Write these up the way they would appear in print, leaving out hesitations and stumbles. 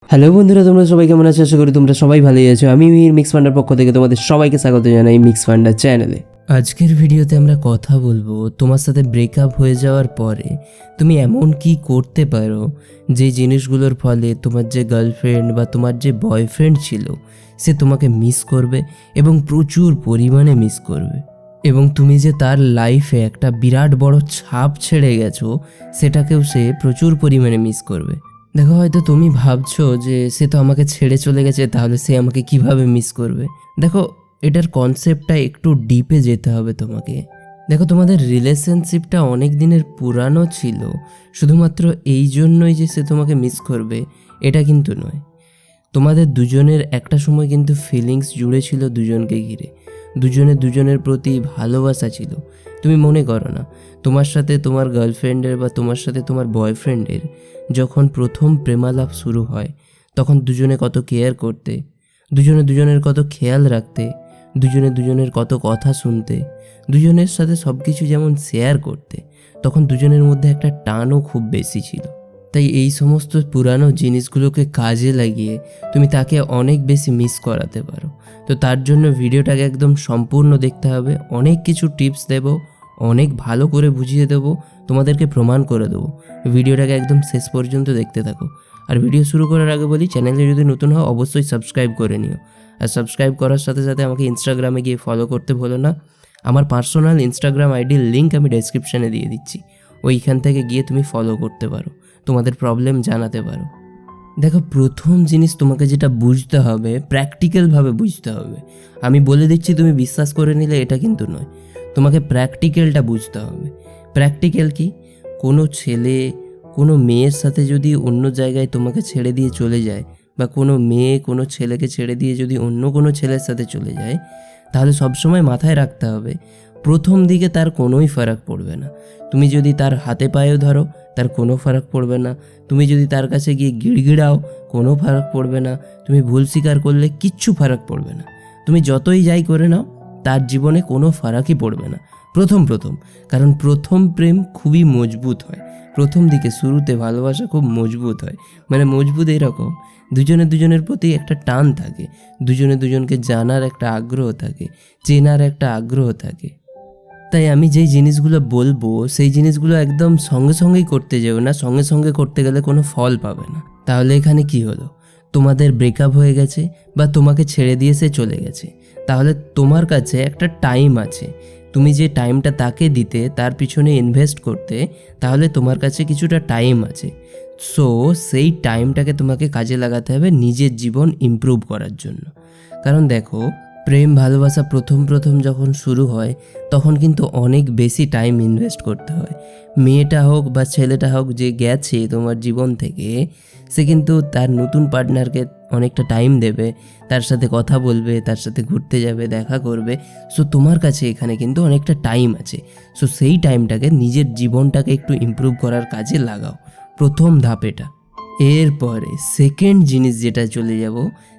Hello বন্ধুরা, তোমরা সবাই কেমন আছো? আশা করি তোমরা সবাই ভালোই আছো। আমি মিহির মিক্সফান্ডার পক্ষ থেকে তোমাদের সবাইকে স্বাগত জানাই মিক্সফান্ডার চ্যানেলে। আজকের ভিডিওতে আমরা কথা বলবো তোমার সাথে ব্রেকআপ হয়ে যাওয়ার পরে তুমি এমন কি করতে পারো যে জিনিসগুলোর ফলে তোমার যে গার্লফ্রেন্ড বা তোমার যে বয়ফ্রেন্ড ছিল সে তোমাকে মিস করবে এবং প্রচুর পরিমাণে মিস করবে, এবং তুমি যে তার লাইফে একটা বিরাট বড় ছাপ ছেড়ে গেছো সেটাকেও সে প্রচুর পরিমাণে মিস করবে। দেখো, হয়তো তুমি ভাবছো যে সে তো আমাকে ছেড়ে চলে গেছে, তাহলে সে আমাকে কিভাবে মিস করবে। দেখো, এটার কনসেপ্টটা একটু ডিপে যেতে হবে তোমাকে। দেখো, তোমাদের রিলেশনশিপটা অনেক দিনের পুরানো ছিল, শুধুমাত্র এই জন্যই যে সে তোমাকে মিস করবে এটা কিন্তু নয়। তোমাদের দুজনের একটা সময় কিন্তু ফিলিংস জুড়ে ছিল দুজনকে ঘিরে, দুজনের প্রতি ভালোবাসা ছিল। তুমি মনে করো না, তোমার সাথে তোমার গার্লফ্রেন্ডের বা তোমার সাথে তোমার বয়ফ্রেন্ডের যখন প্রথম প্রেমালাপ শুরু হয় তখন দুজনে কত কেয়ার করতে, দুজনের কত খেয়াল রাখতে, দুজনের কত কথা শুনতে, দুজনের সাথে সব কিছু যেমন শেয়ার করতে, তখন দুজনের মধ্যে একটা টানও খুব বেশি ছিল। তাই এই সমস্ত পুরানো জিনিসগুলোকে কাজে লাগিয়ে তুমি তাকে অনেক বেশি মিস করাতে পারো। তো তার জন্য ভিডিওটাকে একদম সম্পূর্ণ দেখতে হবে। অনেক কিছু টিপস দেব, অনেক ভালো করে বুঝিয়ে দেবো, তোমাদেরকে প্রমাণ করে দেবো। ভিডিওটাকে একদম শেষ পর্যন্ত দেখতে থাকো। আর ভিডিও শুরু করার আগে বলি, চ্যানেলে যদি নতুন হও অবশ্যই সাবস্ক্রাইব করে নিও। আর সাবস্ক্রাইব করার সাথে সাথে আমাকে ইনস্টাগ্রামে গিয়ে ফলো করতে ভুলো না। আমার পার্সোনাল ইনস্টাগ্রাম আইডির লিঙ্ক আমি ডেসক্রিপশানে দিয়ে দিচ্ছি, ওইখান থেকে গিয়ে তুমি ফলো করতে পারো, তোমাদের প্রবলেম জানাতে পারো। দেখো, প্রথম জিনিস তোমাকে যেটা বুঝতে হবে, প্র্যাকটিক্যালভাবে বুঝতে হবে। আমি বলে দিচ্ছি তুমি বিশ্বাস করে নিলে এটা কিন্তু নয়, তোমাকে প্র্যাকটিক্যালটা বুঝতে হবে। প্র্যাকটিক্যাল কি? কোনো ছেলে কোনো মেয়ের সাথে যদি অন্য জায়গায় তোমাকে ছেড়ে দিয়ে চলে যায়, বা কোনো মেয়ে কোনো ছেলেকে ছেড়ে দিয়ে যদি অন্য কোনো ছেলের সাথে চলে যায়, তাহলে সবসময় মাথায় রাখতে হবে প্রথম দিকে তার কোনোই ফারাক পড়বে না। তুমি যদি তার হাতে পায়েও ধরো তার কোনো ফারাক পড়বে না, তুমি যদি তার কাছে গিয়ে গিড়গিড়াও কোনো ফারাক পড়বে না, তুমি ভুল স্বীকার করলে কিচ্ছু ফারাক পড়বে না, তুমি যতই যাই করে নাও তার জীবনে কোনো ফারাকই পড়বে না প্রথম। কারণ প্রথম প্রেম খুবই মজবুত হয়, প্রথম দিকে শুরুতে ভালোবাসা খুব মজবুত হয়। মানে মজবুত এরকম, দুজনের প্রতি একটা টান থাকে, দুজনকে জানার একটা আগ্রহ থাকে, চেনার একটা আগ্রহ থাকে। তাই আমি যেই জিনিসগুলো বলবো সেই জিনিসগুলো একদম সঙ্গেই করতে যাও না, সঙ্গে করতে গেলে কোনো ফল পাবে না। তাহলে এখানে কি হলো? তোমাদের ব্রেকআপ হয়ে গেছে বা তোমাকে ছেড়ে দিয়ে সে চলে গেছে, তাহলে তোমার কাছে একটা টাইম আছে। তুমি যে টাইমটা তাকে দিতে, তার পিছনে ইনভেস্ট করতে, তাহলে তোমার কাছে কিছুটা টাইম আছে। সো সেই টাইমটাকে তোমাকে কাজে লাগাতে হবে নিজের জীবন ইমপ্রুভ করার জন্য। কারণ দেখো, প্রেম ভালোবাসা প্রথম যখন শুরু হয় তখন কিন্তু অনেক বেশি টাইম ইনভেস্ট করতে হয়। মেয়েটা হোক বা ছেলেটা হোক যে গেছে তোমার জীবন থেকে, সে কিন্তু তার নতুন পার্টনারকে অনেকটা টাইম দেবে, তার সাথে কথা বলবে, তার সাথে ঘুরতে যাবে, দেখা করবে। সো তোমার কাছে এখানে কিন্তু অনেকটা টাইম আছে। সো সেই টাইমটাকে নিজের জীবনটাকে একটু ইমপ্রুভ করার কাজে লাগাও, প্রথম ধাপ এটা। এরপরে সেকেন্ড জিনিস যেটা চলে যাব,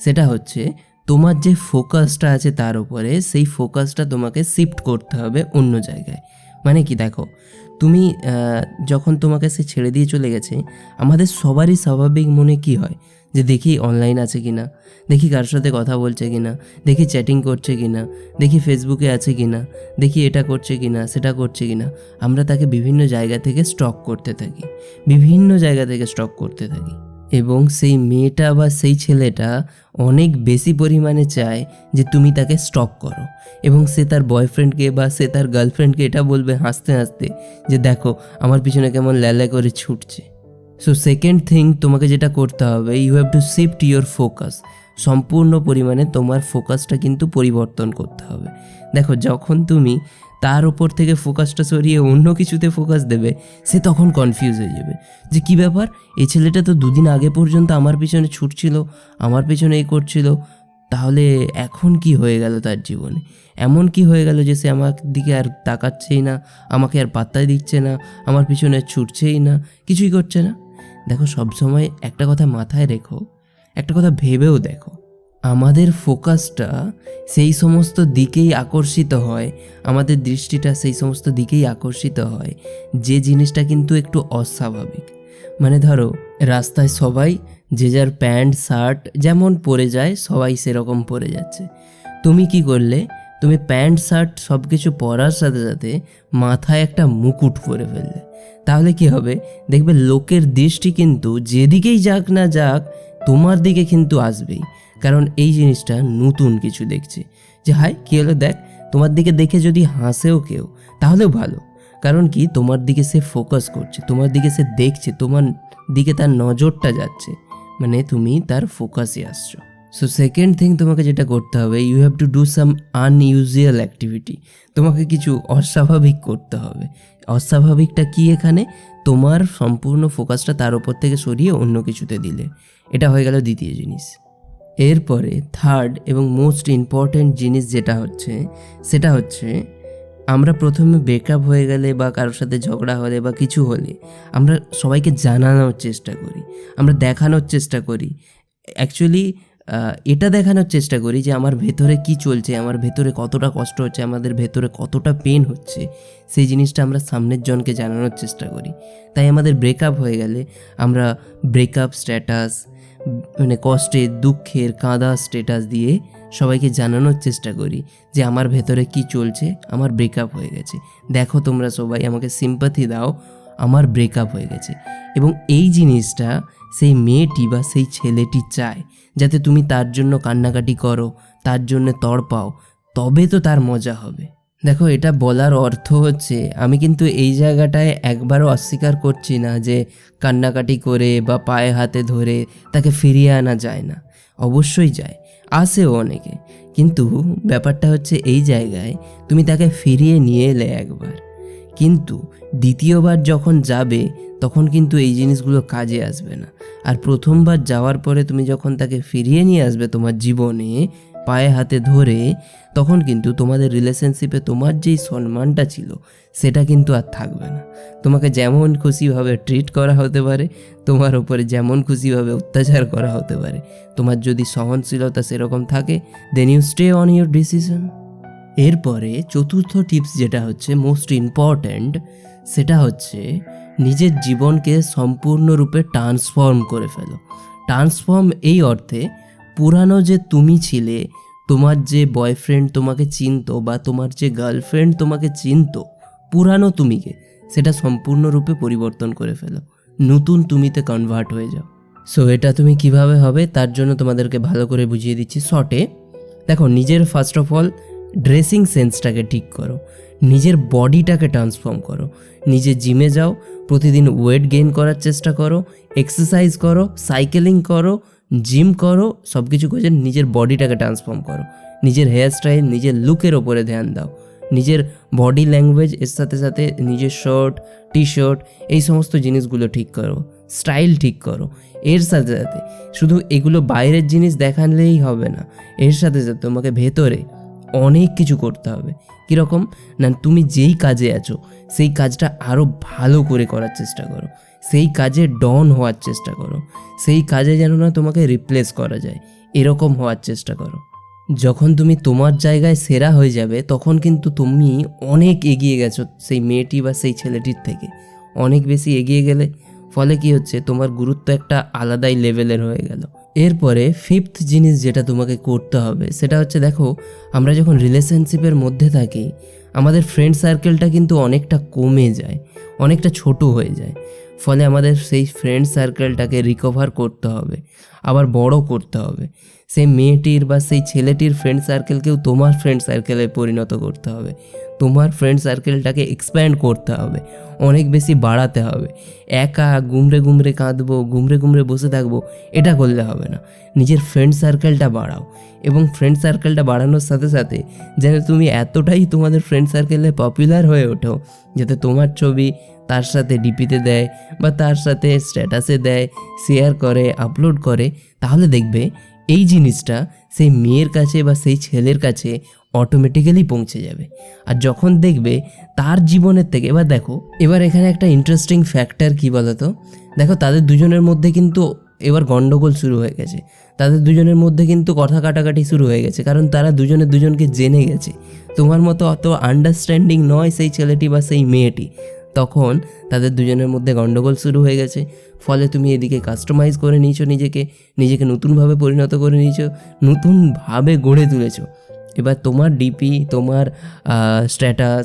সেটা হচ্ছে তোমার যে ফোকাসটা আছে তার উপরে, সেই ফোকাসটা তোমাকে শিফট করতে হবে অন্য জায়গায়। মানে কি? দেখো, তুমি যখন তোমাকে সে ছেড়ে দিয়ে চলে গেছে, আমাদের সবারই স্বাভাবিক মনে কি হয় যে দেখি অনলাইন আছে কি না, দেখি কার সাথে কথা বলছে কি না, দেখি চ্যাটিং করছে কি না, দেখি ফেসবুকে আছে কি না, দেখি এটা করছে কি না, সেটা করছে কি না। আমরা তাকে বিভিন্ন জায়গা থেকে স্টক করতে থাকি, এবং সেই মেয়েটা বা সেই ছেলেটা অনেক বেশি পরিমাণে চায় যে তুমি তাকে স্টক করো, এবং সে তার বয়ফ্রেন্ডকে বা সে তার গার্লফ্রেন্ডকে এটা বলবে হাসতে যে দেখো আমার পিছনে কেমন ল্যালা করে ছুটছে। সো সেকেন্ড থিং তোমাকে যেটা করতে হবে, you have to shift your focus. সম্পূর্ণ পরিমাণে তোমার ফোকাসটা কিন্তু পরিবর্তন করতে হবে। দেখো, যখন তুমি তার ওপর থেকে ফোকাসটা সরিয়ে অন্য কিছুতে ফোকাস দেবে, সে তখন কনফিউজ হয়ে যাবে যে কী ব্যাপার, এই ছেলেটা তো দুদিন আগে পর্যন্ত আমার পিছনে ছুটছিল, আমার পিছনে এই করছিল, তাহলে এখন কি হয়ে গেল তার জীবনে? এমন কি হয়ে গেল যে সে আমার দিকে আর তাকাচ্ছেই না, আমাকে আর পাত্তাই দিচ্ছে না, আমার পিছনে ছুটছেই না, কিছুই করছে না। দেখো, সবসময় একটা কথা মাথায় রেখো, একটা কথা ভেবেও দেখো, আমাদের ফোকাসটা সেই সমস্ত দিকেই আকর্ষিত হয়, আমাদের দৃষ্টিটা সেই সমস্ত দিকেই আকর্ষিত হয় যে জিনিসটা কিন্তু একটু অস্বাভাবিক। মানে ধরো রাস্তায় সবাই যে যার প্যান্ট শার্ট যেমন পরে যায় সবাই সেরকম পরে যাচ্ছে, তুমি কি করলে, তুমি প্যান্ট শার্ট সব কিছু পরার সাথে সাথে মাথায় একটা মুকুট পরে ফেললে। তাহলে কি হবে, দেখবে লোকের দৃষ্টি কিন্তু যেদিকেই যাক না যাক তোমার দিকে কিন্তু আসবেই, কারণ এই জিনিসটা নতুন কিছু দেখছে, যে হাই কী হলো দেখ, তোমার দিকে দেখে যদি হাসেও কেউ তাহলেও ভালো, কারণ কি তোমার দিকে সে ফোকাস করছে, তোমার দিকে সে দেখছে, তোমার দিকে তার নজরটা যাচ্ছে, মানে তুমি তার ফোকাসে আসছো। সো সেকেন্ড থিং তোমাকে যেটা করতে হবে, you have to do some unusual activity, তোমাকে কিছু অস্বাভাবিক করতে হবে। অস্বাভাবিকটা কি, এখানে তোমার সম্পূর্ণ ফোকাসটা তার উপর থেকে সরিয়ে অন্য কিছুতে দিলে, এটা হয়ে গেল দ্বিতীয় জিনিস। এরপরে থার্ড এবং মোস্ট ইম্পর্ট্যান্ট জিনিস যেটা হচ্ছে সেটা হচ্ছে, আমরা প্রথমে ব্রেকআপ হয়ে গেলে বা কারোর সাথে ঝগড়া হলে বা কিছু হলে আমরা সবাইকে জানানোর চেষ্টা করি, আমরা দেখানোর চেষ্টা করি, অ্যাকচুয়ালি এটা দেখানোর চেষ্টা করি যে আমার ভেতরে কি চলছে, আমার ভেতরে কতটা কষ্ট হচ্ছে, আমাদের ভেতরে কতটা পেন হচ্ছে, সেই জিনিসটা আমরা সামনের জনকে জানানোর চেষ্টা করি। তাই আমাদের ব্রেকআপ হয়ে গেলে আমরা ব্রেকআপ স্ট্যাটাস, মানে কষ্টের দুঃখের কাঁদা স্ট্যাটাস দিয়ে সবাইকে জানানোর চেষ্টা করি যে আমার ভেতরে কি চলছে, আমার ব্রেকআপ হয়ে গেছে, দেখো তোমরা সবাই আমাকে সিম্পাথি দাও, আমার ব্রেকআপ হয়ে গেছে। এবং এই জিনিসটা সেই মেয়েটি বা সেই ছেলেটি চায়, যাতে তুমি তার জন্য কান্নাকাটি করো, তার জন্য তড়পাও, তবে তো তার মজা হবে। দেখো, এটা বলার অর্থ হচ্ছে, আমি কিন্তু এই জায়গাটায় একবারও অস্বীকার করছি না যে কান্নাকাটি করে বা পায়ে হাতে ধরে তাকে ফিরিয়ে আনা যায় না, অবশ্যই যায়, আসেও অনেকে, কিন্তু ব্যাপারটা হচ্ছে এই জায়গায় তুমি তাকে ফিরিয়ে নিয়ে এলে একবার, কিন্তু দ্বিতীয়বার যখন যাবে তখন কিন্তু এই জিনিসগুলো কাজে আসবে না। আর প্রথমবার যাওয়ার পরে তুমি যখন তাকে ফিরিয়ে নিয়ে আসবে তোমার জীবনে পায়ে হাতে ধরে, তখন কিন্তু তোমাদের রিলেশনশিপে তোমার যেই সম্মানটা ছিল সেটা কিন্তু আর থাকবে না। তোমাকে যেমন খুশিভাবে ট্রিট করা হতে পারে, তোমার উপরে যেমন খুশিভাবে অত্যাচার করা হতে পারে, তোমার যদি সহনশীলতা সেরকম থাকে, then you stay on your decision. এরপরে চতুর্থ টিপস যেটা হচ্ছে মোস্ট ইম্পর্ট্যান্ট, সেটা হচ্ছে নিজের জীবনকে সম্পূর্ণরূপে ট্রান্সফর্ম করে ফেলো। ট্রান্সফর্ম এই অর্থে, পুরানো যে তুমি ছিলে, তোমার যে বয়ফ্রেন্ড তোমাকে চিনতো বা তোমার যে গার্লফ্রেন্ড তোমাকে চিনতো, পুরানো তুমিকে সেটা সম্পূর্ণরূপে পরিবর্তন করে ফেলো, নতুন তুমিতে কনভার্ট হয়ে যাও। সো এটা তুমি কিভাবে হবে তার জন্য তোমাদেরকে ভালো করে বুঝিয়ে দিচ্ছি শর্টে। দেখো, নিজের ফার্স্ট অফ অল ড্রেসিং সেন্সটাকে ঠিক করো, নিজের বডিটাকে ট্রান্সফর্ম করো, নিজে জিমে যাও, প্রতিদিন ওয়েট গেইন করার চেষ্টা করো, এক্সারসাইজ করো, সাইকেলিং করো, জিম করো, সব কিছু করে নিজের বডিটাকে ট্রান্সফর্ম করো, নিজের হেয়ারস্টাইল, নিজের লুকের ওপরে ধ্যান দাও, নিজের বডি ল্যাঙ্গুয়েজ এর সাথে সাথে নিজের শার্ট টি শার্ট এই সমস্ত জিনিসগুলো ঠিক করো, স্টাইল ঠিক করো। এর সাথে সাথে শুধু এগুলো বাইরের জিনিস দেখালেই হবে না, এর সাথে সাথে তোমাকে ভেতরে অনেক কিছু করতে হবে। কীরকম না, তুমি যেই কাজে আছো সেই কাজটা আরও ভালো করে করার চেষ্টা করো, সেই কাজে ডন হওয়ার চেষ্টা করো, সেই কাজে যেন না তোমাকে রিপ্লেস করা যায় এরকম হওয়ার চেষ্টা করো। যখন তুমি তোমার জায়গায় সেরা হয়ে যাবে তখন কিন্তু তুমি অনেক এগিয়ে গেছো সেই মেয়েটি বা সেই ছেলেটির থেকে, অনেক বেশি এগিয়ে গেলে ফলে কি হচ্ছে, তোমার গুরুত্ব একটা আলাদাই লেভেলের হয়ে গেল। এরপরে ফিফথ জিনিস যেটা তোমাকে করতে হবে সেটা হচ্ছে, দেখো আমরা যখন রিলেশনশিপের মধ্যে থাকি আমাদের ফ্রেন্ড সার্কেলটা কিন্তু অনেকটা কমে যায়, অনেকটা ছোট হয়ে যায়, ফলে আমাদের সেই ফ্রেন্ড সার্কেলটাকে রিকভার করতে হবে, আবার বড় করতে হবে। সেই মেয়েটির বা সেই ছেলেটির ফ্রেন্ড সার্কেলকেও তোমার ফ্রেন্ড সার্কেলে পরিণত করতে হবে, তোমার ফ্রেন্ড সার্কেলটাকে এক্সপ্যান্ড করতে হবে, অনেক বেশি বাড়াতে হবে। একা গুমড়ে গুমড়ে কাঁদবো, গুমড়ে গুমড়ে বসে থাকবো, এটা করলে হবে না। নিজের ফ্রেন্ড সার্কেলটা বাড়াও, এবং ফ্রেন্ড সার্কেলটা বাড়ানোর সাথে সাথে যেন তুমি এতটাই তোমাদের ফ্রেন্ড সার্কেলে পপুলার হয়ে ওঠো যাতে তোমার ছবি তার সাথে ডিপিতে দেয় বা তার সাথে স্ট্যাটাসে দেয়, শেয়ার করে, আপলোড করে, তাহলে দেখবে এই জিনিসটা সেই মেয়ের কাছে বা সেই ছেলের কাছে অটোমেটিক্যালি পৌঁছে যাবে। আর যখন দেখবে তার জীবনের থেকে, এবার দেখো, এবার এখানে একটা ইন্টারেস্টিং ফ্যাক্টর কী বলতো, দেখো তাদের দুজনের মধ্যে কিন্তু এবার গন্ডগোল শুরু হয়ে গেছে, তাদের দুজনের মধ্যে কিন্তু কথা কাটাকাটি শুরু হয়ে গেছে, কারণ তারা দুজনে দুজনকে জেনে গেছে। তোমার মতো অত আন্ডারস্ট্যান্ডিং নয় সেই ছেলেটি বা সেই মেয়েটি, তখন তাদের দুজনের মধ্যে গণ্ডগোল শুরু হয়ে গেছে। ফলে তুমি এদিকে কাস্টমাইজ করে নিয়েছো নিজেকে নতুনভাবে পরিণত করে নিয়েছো, নতুনভাবে গড়ে তুলেছো। এবার তোমার ডিপি, তোমার স্ট্যাটাস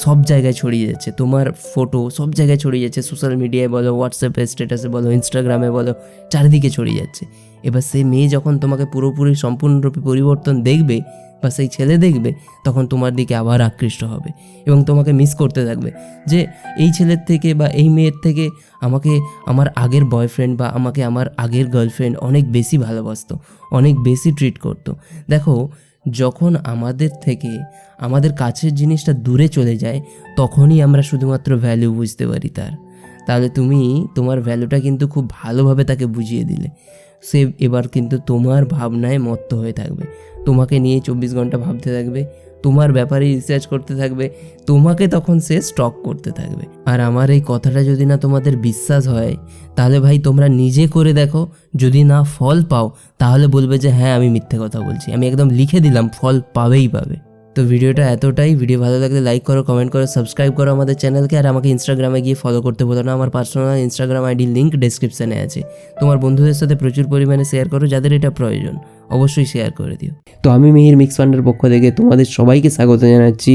সব জায়গায় ছড়িয়ে যাচ্ছে, তোমার ফটো সব জায়গায় ছড়িয়ে যাচ্ছে, সোশ্যাল মিডিয়ায় বলো, হোয়াটসঅ্যাপে স্ট্যাটাসে বলো, ইনস্টাগ্রামে বলো, চারিদিকে ছড়িয়ে যাচ্ছে। এবার সেই মেয়ে যখন তোমাকে পুরোপুরি সম্পূর্ণরূপে পরিবর্তন দেখবে বা সেই ছেলে দেখবে, তখন তোমার দিকে আবার আকৃষ্ট হবে এবং তোমাকে মিস করতে থাকবে যে এই ছেলের থেকে বা এই মেয়ের থেকে আমাকে আমার আগের বয়ফ্রেন্ড বা আমাকে আমার আগের গার্লফ্রেন্ড অনেক বেশি ভালোবাসতো, অনেক বেশি ট্রিট করতো। দেখো, যখন আমাদের থেকে আমাদের কাছের জিনিসটা দূরে চলে যায়, তখনই আমরা শুধুমাত্র ভ্যালু বুঝতে পারি তাহলে তুমি তোমার ভ্যালুটা কিন্তু খুব ভালোভাবে তাকে বুঝিয়ে দিলে। সে এবার কিন্তু তোমার ভাবনায় মত্ত হয়ে থাকবে, তোমাকে নিয়ে 24 ঘন্টা ভাবতে থাকবে, তোমার ব্যাপারে রিসার্চ করতে থাকবে, তোমাকে তখন সে স্টক করতে থাকবে। আর আমার এই কথাটা যদি না তোমাদের বিশ্বাস হয়, তাহলে ভাই তোমরা নিজে করে দেখো। যদি না ফল পাও, তাহলে বলবে যে হ্যাঁ আমি মিথ্যে কথা বলছি। আমি একদম লিখে দিলাম, ফল পাবেই পাবে। তো ভিডিওটা এতটাই। ভিডিও ভালো লাগলে লাইক করো, কমেন্ট করো, সাবস্ক্রাইব করো আমাদের চ্যানেলকে। আর আমাকে ইনস্টাগ্রামে গিয়ে ফলো করতে বলো না। আমার পার্সোনাল ইনস্টাগ্রাম আইডি লিঙ্ক ডেসক্রিপশানে আছে। তোমার বন্ধুদের সাথে প্রচুর পরিমাণে শেয়ার করো, যাদের এটা প্রয়োজন অবশ্যই শেয়ার করে দিও। তো আমি মিহির মিক্স ফান্ডের পক্ষ থেকে তোমাদের সবাইকে স্বাগত জানাচ্ছি,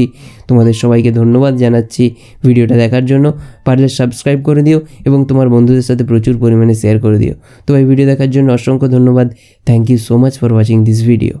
তোমাদের সবাইকে ধন্যবাদ জানাচ্ছি ভিডিওটা দেখার জন্য। পারলে সাবস্ক্রাইব করে দিও এবং তোমার বন্ধুদের সাথে প্রচুর পরিমাণে শেয়ার করে দিও। তো এই ভিডিও দেখার জন্য অসংখ্য ধন্যবাদ। Thank you so much for watching this video.